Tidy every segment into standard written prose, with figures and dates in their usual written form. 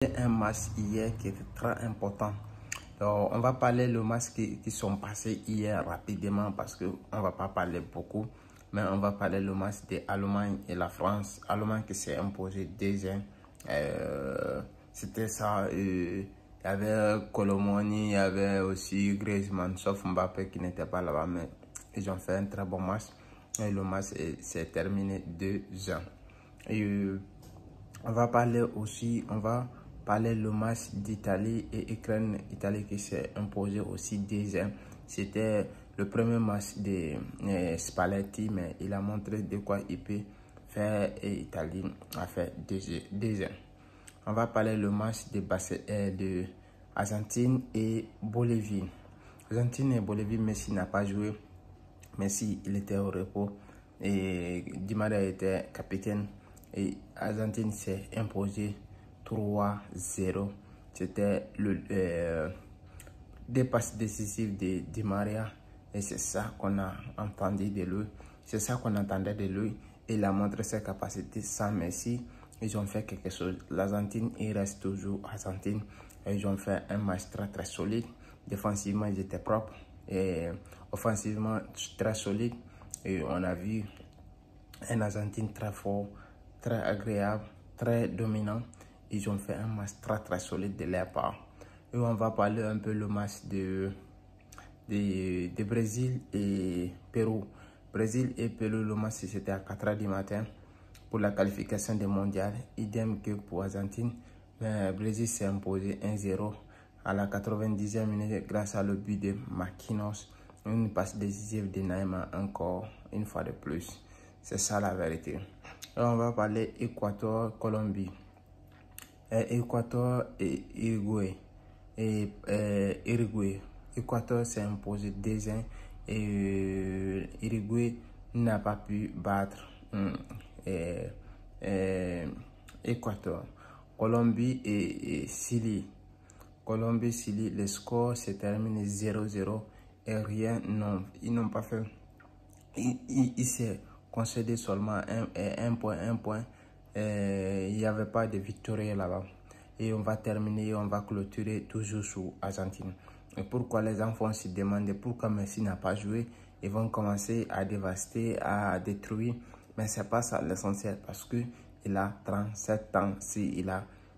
Un match hier qui était très important. Donc, on va parler le match qui sont passés hier rapidement parce qu'on ne va pas parler beaucoup, mais on va parler le match de l'Allemagne et la France. L'Allemagne qui s'est imposé deuxième. C'était ça. Il y avait Colomoni, il y avait aussi Griezmann, sauf Mbappé qui n'était pas là-bas, mais ils ont fait un très bon match. Et le match s'est terminé 2-1. On va parler aussi, le match d'Italie et Ukraine. Italie qui s'est imposé aussi deuxième. C'était le premier match de Spalletti, mais il a montré de quoi il peut faire et l'Italie a fait deuxième. On va parler le match de Argentine et Bolivie. Argentine et Bolivie, Messi n'a pas joué. Messi, il était au repos et Di Maria était capitaine. Et Argentine s'est imposé 3-0. C'était des passes décisives de Di Maria. Et c'est ça qu'on a entendu de lui. C'est ça qu'on entendait de lui. Il a montré ses capacités sans Messi. Ils ont fait quelque chose. L'Argentine, il reste toujours Argentine. Et ils ont fait un match très solide. Défensivement, ils étaient propres. Et offensivement, très solide. Et on a vu un Argentine très fort, très agréable, très dominant. Ils ont fait un match très solide de leur part. Et on va parler un peu le match de Brésil et Pérou. Brésil et Pérou, le match c'était à 4 h du matin pour la qualification des mondiales. Idem que pour Argentine. Mais Brésil s'est imposé 1-0 à la 90e minute grâce à le but de Marquinhos. Une passe décisive de Neymar encore une fois de plus. C'est ça la vérité. Alors on va parler Équateur-Colombie. Équateur et Uruguay. Uruguay. Équateur s'est imposé 2-1 et Uruguay n'a pas pu battre Équateur. Colombie et Chili. Colombie-Chili, le score s'est terminé 0-0 et rien, non, ils n'ont pas fait. Il s'est concédé seulement un point. Il n'y avait pas de victoire là-bas. Et on va terminer, on va clôturer toujours sur Argentine. Et pourquoi les enfants se demandent pourquoi Messi n'a pas joué? Ils vont commencer à dévaster, à détruire. Mais ce n'est pas ça l'essentiel parce qu'il a 37 ans.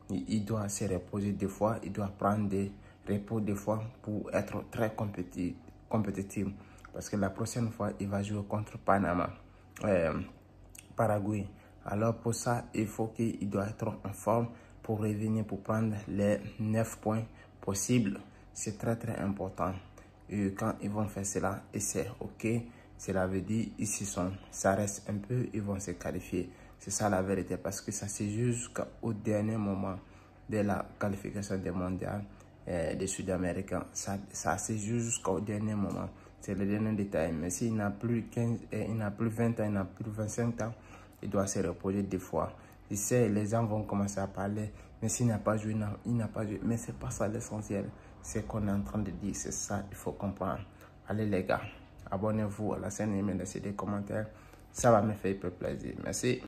Il doit se reposer des fois, il doit prendre des repos des fois pour être très compétitif. Parce que la prochaine fois, il va jouer contre Paraguay. Alors pour ça, il faut qu'il doit être en forme pour revenir, pour prendre les 9 points possibles. C'est très important. Et quand ils vont faire cela, et c'est ok, cela veut dire ici ça reste un peu, ils vont se qualifier. C'est ça la vérité parce que ça c'est jusqu'au dernier moment de la qualification des mondiales des Sud-Américains. Ça c'est jusqu'au dernier moment. C'est le dernier détail. Mais s'il n'a plus 15, il n'a plus 20 ans, il n'a plus 25 ans, il doit se reposer des fois. Il sait, les gens vont commencer à parler. Mais s'il n'a pas joué, non, il n'a pas joué. Mais c'est pas ça l'essentiel. C'est qu'on est en train de dire. C'est ça, il faut comprendre. Allez les gars, abonnez-vous à la chaîne et laissez des commentaires. Ça va me faire plaisir. Merci.